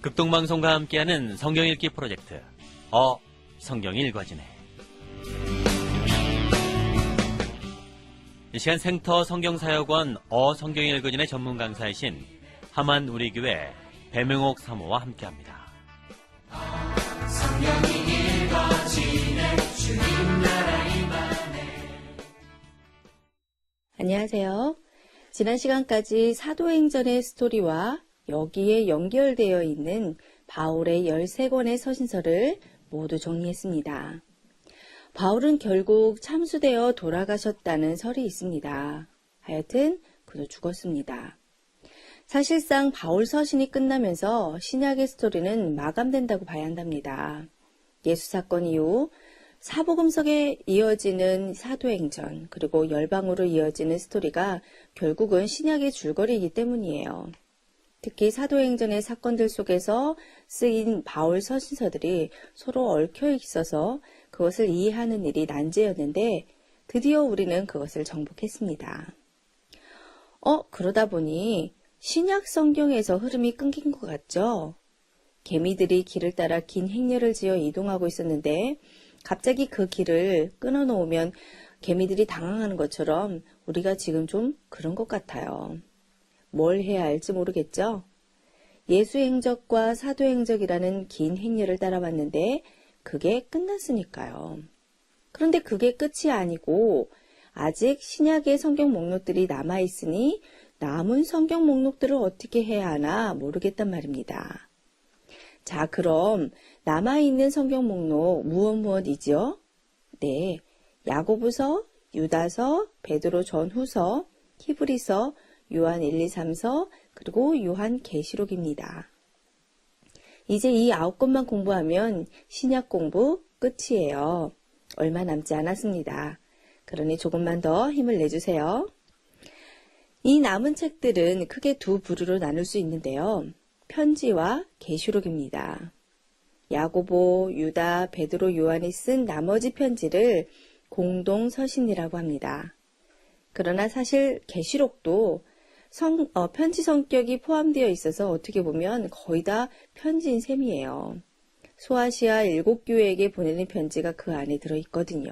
극동방송과 함께하는 성경 읽기 프로젝트 성경이 읽어지네. 이 시간 생터 성경사역원 성경이 읽어지네 전문 강사이신 하만 우리교회 배명옥 사모와 함께합니다. 성경이 읽어지네 주님 나라 임하네. 안녕하세요. 지난 시간까지 사도행전의 스토리와 여기에 연결되어 있는 바울의 13권의 서신서를 모두 정리했습니다. 바울은 결국 참수되어 돌아가셨다는 설이 있습니다. 하여튼 그도 죽었습니다. 사실상 바울 서신이 끝나면서 신약의 스토리는 마감된다고 봐야 한답니다. 예수 사건 이후 사복음서에 이어지는 사도행전 그리고 열방으로 이어지는 스토리가 결국은 신약의 줄거리이기 때문이에요. 특히 사도행전의 사건들 속에서 쓰인 바울 서신서들이 서로 얽혀 있어서 그것을 이해하는 일이 난제였는데 드디어 우리는 그것을 정복했습니다. 그러다 보니 신약 성경에서 흐름이 끊긴 것 같죠? 개미들이 길을 따라 긴 행렬을 지어 이동하고 있었는데 갑자기 그 길을 끊어놓으면 개미들이 당황하는 것처럼 우리가 지금 좀 그런 것 같아요. 뭘 해야 할지 모르겠죠? 예수 행적과 사도 행적이라는 긴 행렬을 따라왔는데 그게 끝났으니까요. 그런데 그게 끝이 아니고 아직 신약의 성경 목록들이 남아있으니 남은 성경 목록들을 어떻게 해야 하나 모르겠단 말입니다. 자, 그럼 남아있는 성경 목록 무엇이지요? 네, 야고보서, 유다서, 베드로 전후서, 히브리서, 요한 1, 2, 3서, 그리고 요한 계시록입니다. 이제 이 9권만 공부하면 신약 공부 끝이에요. 얼마 남지 않았습니다. 그러니 조금만 더 힘을 내주세요. 이 남은 책들은 크게 두 부류로 나눌 수 있는데요. 편지와 계시록입니다. 야고보, 유다, 베드로, 요한이 쓴 나머지 편지를 공동서신이라고 합니다. 그러나 사실 계시록도 편지 성격이 포함되어 있어서 어떻게 보면 거의 다 편지인 셈이에요. 소아시아 7교회에게 보내는 편지가 그 안에 들어있거든요.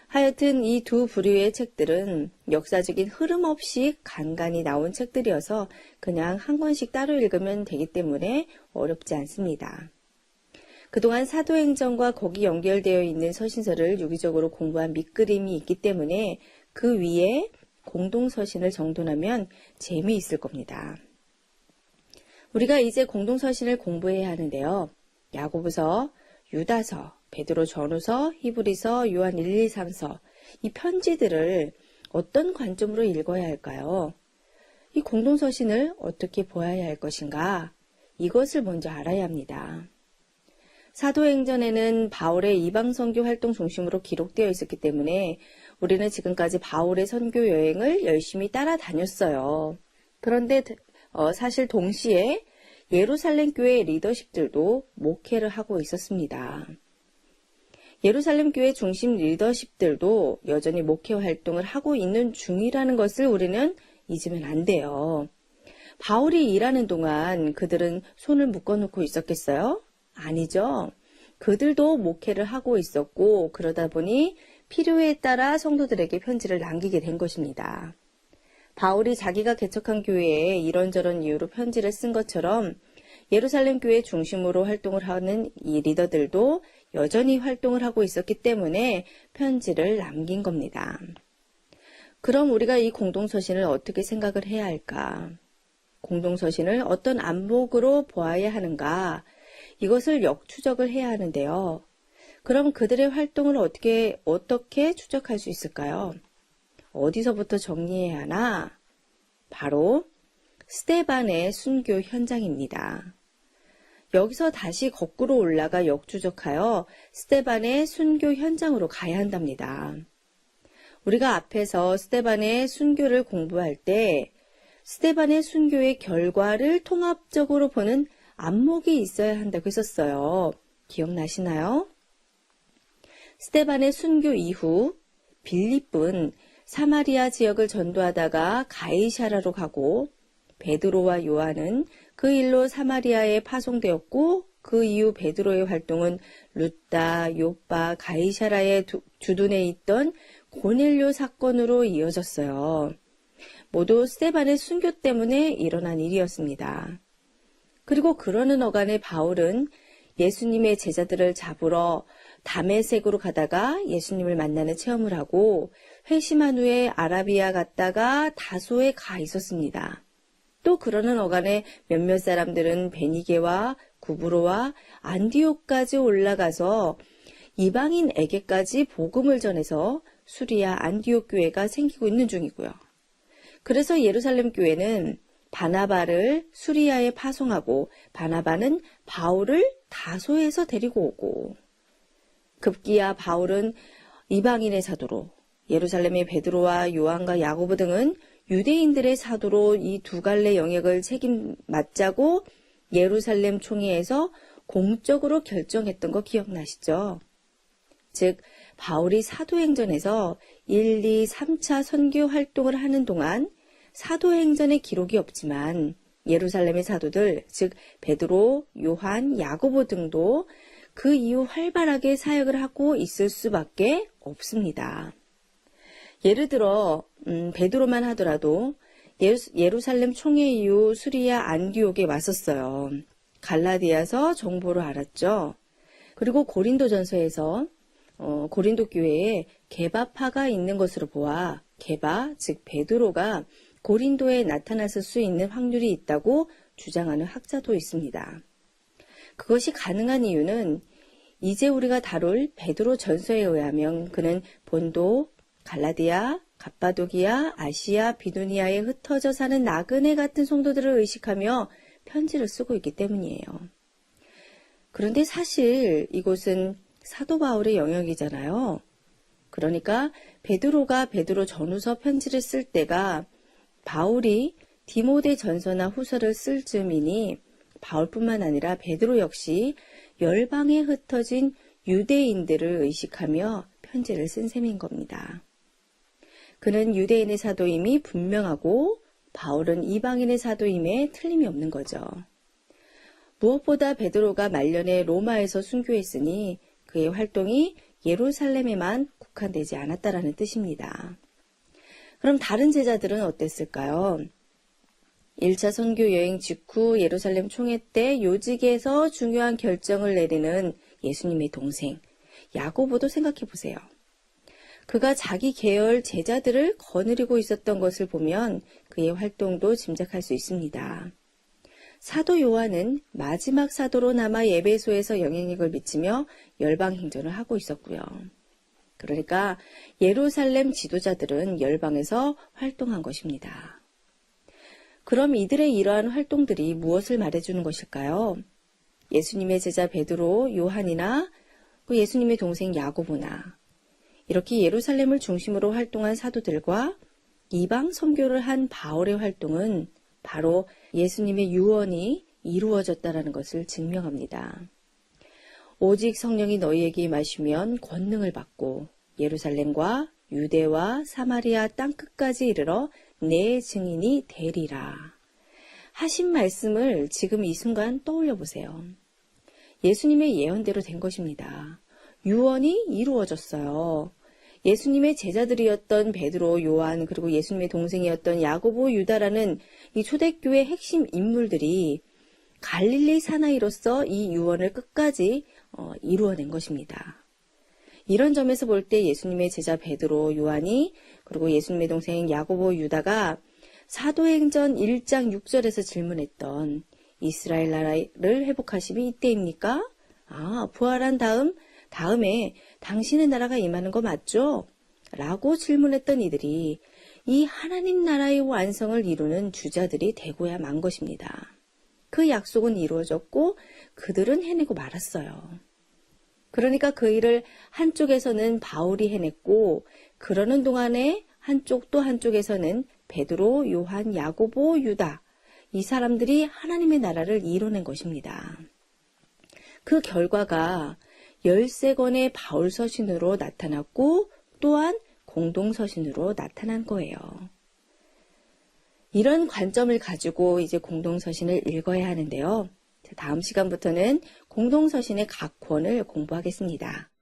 하여튼 이 두 부류의 책들은 역사적인 흐름 없이 간간히 나온 책들이어서 그냥 한 권씩 따로 읽으면 되기 때문에 어렵지 않습니다. 그동안 사도행전과 거기 연결되어 있는 서신서를 유기적으로 공부한 밑그림이 있기 때문에 그 위에 공동서신을 정돈하면 재미있을 겁니다. 우리가 이제 공동서신을 공부해야 하는데요. 야고보서, 유다서, 베드로 전후서, 히브리서, 요한 1, 2, 3서 이 편지들을 어떤 관점으로 읽어야 할까요? 이 공동서신을 어떻게 보아야 할 것인가? 이것을 먼저 알아야 합니다. 사도행전에는 바울의 이방선교 활동 중심으로 기록되어 있었기 때문에 우리는 지금까지 바울의 선교 여행을 열심히 따라다녔어요. 그런데 사실 동시에 예루살렘 교회 리더십들도 목회를 하고 있었습니다. 예루살렘 교회 중심 리더십들도 여전히 목회 활동을 하고 있는 중이라는 것을 우리는 잊으면 안 돼요. 바울이 일하는 동안 그들은 손을 묶어놓고 있었겠어요? 아니죠. 그들도 목회를 하고 있었고 그러다 보니 필요에 따라 성도들에게 편지를 남기게 된 것입니다. 바울이 자기가 개척한 교회에 이런저런 이유로 편지를 쓴 것처럼 예루살렘 교회 중심으로 활동을 하는 이 리더들도 여전히 활동을 하고 있었기 때문에 편지를 남긴 겁니다. 그럼 우리가 이 공동서신을 어떻게 생각을 해야 할까? 공동서신을 어떤 안목으로 보아야 하는가? 이것을 역추적을 해야 하는데요. 그럼 그들의 활동을 어떻게 추적할 수 있을까요? 어디서부터 정리해야 하나? 바로 스데반의 순교 현장입니다. 여기서 다시 거꾸로 올라가 역추적하여 스데반의 순교 현장으로 가야 한답니다. 우리가 앞에서 스데반의 순교를 공부할 때 스데반의 순교의 결과를 통합적으로 보는 안목이 있어야 한다고 했었어요. 기억나시나요? 스데반의 순교 이후 빌립은 사마리아 지역을 전도하다가 가이사라로 가고 베드로와 요한은 그 일로 사마리아에 파송되었고 그 이후 베드로의 활동은 룻다, 요빠, 가이사라의 주둔에 있던 고넬료 사건으로 이어졌어요. 모두 스데반의 순교 때문에 일어난 일이었습니다. 그리고 그러는 어간에 바울은 예수님의 제자들을 잡으러 다메섹으로 가다가 예수님을 만나는 체험을 하고 회심한 후에 아라비아 갔다가 다소에 가 있었습니다. 또 그러는 어간에 몇몇 사람들은 베니게와 구브로와 안디옥까지 올라가서 이방인에게까지 복음을 전해서 수리아 안디옥 교회가 생기고 있는 중이고요. 그래서 예루살렘 교회는 바나바를 수리아에 파송하고 바나바는 바울을 다소에서 데리고 오고 급기야 바울은 이방인의 사도로 예루살렘의 베드로와 요한과 야고보 등은 유대인들의 사도로 이 두 갈래 영역을 책임맡자고 예루살렘 총회에서 공적으로 결정했던 거 기억나시죠? 즉 바울이 사도행전에서 1, 2, 3차 선교 활동을 하는 동안 사도행전의 기록이 없지만 예루살렘의 사도들, 즉 베드로, 요한, 야고보 등도 그 이후 활발하게 사역을 하고 있을 수밖에 없습니다. 예를 들어 베드로만 하더라도 예루살렘 총회 이후 수리아 안디옥에 왔었어요. 갈라디아서 정보를 알았죠. 그리고 고린도전서에서 고린도 교회에 게바파가 있는 것으로 보아 게바, 즉 베드로가 고린도에 나타났을 수 있는 확률이 있다고 주장하는 학자도 있습니다. 그것이 가능한 이유는 이제 우리가 다룰 베드로 전서에 의하면 그는 본도, 갈라디아, 갑바도기아, 아시아, 비두니아에 흩어져 사는 나그네 같은 성도들을 의식하며 편지를 쓰고 있기 때문이에요. 그런데 사실 이곳은 사도 바울의 영역이잖아요. 그러니까 베드로가 베드로 전후서 편지를 쓸 때가 바울이 디모데 전서나 후서를 쓸 즈음이니 바울뿐만 아니라 베드로 역시 열방에 흩어진 유대인들을 의식하며 편지를 쓴 셈인 겁니다. 그는 유대인의 사도임이 분명하고 바울은 이방인의 사도임에 틀림이 없는 거죠. 무엇보다 베드로가 말년에 로마에서 순교했으니 그의 활동이 예루살렘에만 국한되지 않았다라는 뜻입니다. 그럼 다른 제자들은 어땠을까요? 1차 선교 여행 직후 예루살렘 총회 때 요직에서 중요한 결정을 내리는 예수님의 동생 야고보도 생각해 보세요. 그가 자기 계열 제자들을 거느리고 있었던 것을 보면 그의 활동도 짐작할 수 있습니다. 사도 요한은 마지막 사도로 남아 에베소에서 영향력을 미치며 열방 행전을 하고 있었고요. 그러니까 예루살렘 지도자들은 열방에서 활동한 것입니다. 그럼 이들의 이러한 활동들이 무엇을 말해주는 것일까요? 예수님의 제자 베드로, 요한이나 그 예수님의 동생 야고보나 이렇게 예루살렘을 중심으로 활동한 사도들과 이방 선교를 한 바울의 활동은 바로 예수님의 유언이 이루어졌다는 것을 증명합니다. 오직 성령이 너희에게 임하시면 권능을 받고 예루살렘과 유대와 사마리아 땅끝까지 이르러 내 증인이 되리라. 하신 말씀을 지금 이 순간 떠올려 보세요. 예수님의 예언대로 된 것입니다. 유언이 이루어졌어요. 예수님의 제자들이었던 베드로, 요한, 그리고 예수님의 동생이었던 야고보, 유다라는 이 초대교회 핵심 인물들이 갈릴리 사나이로서 이 유언을 끝까지 이루어낸 것입니다. 이런 점에서 볼 때 예수님의 제자 베드로, 요한이 그리고 예수님의 동생 야고보, 유다가 사도행전 1장 6절에서 질문했던 이스라엘 나라를 회복하심이 이때입니까? 부활한 다음에 당신의 나라가 임하는 거 맞죠? 라고 질문했던 이들이 이 하나님 나라의 완성을 이루는 주자들이 되고야 만 것입니다. 그 약속은 이루어졌고 그들은 해내고 말았어요. 그러니까 그 일을 한쪽에서는 바울이 해냈고 그러는 동안에 또 한쪽에서는 베드로, 요한, 야고보, 유다 이 사람들이 하나님의 나라를 이뤄낸 것입니다. 그 결과가 13권의 바울 서신으로 나타났고 또한 공동 서신으로 나타난 거예요. 이런 관점을 가지고 이제 공동서신을 읽어야 하는데요. 다음 시간부터는 공동서신의 각 권을 공부하겠습니다.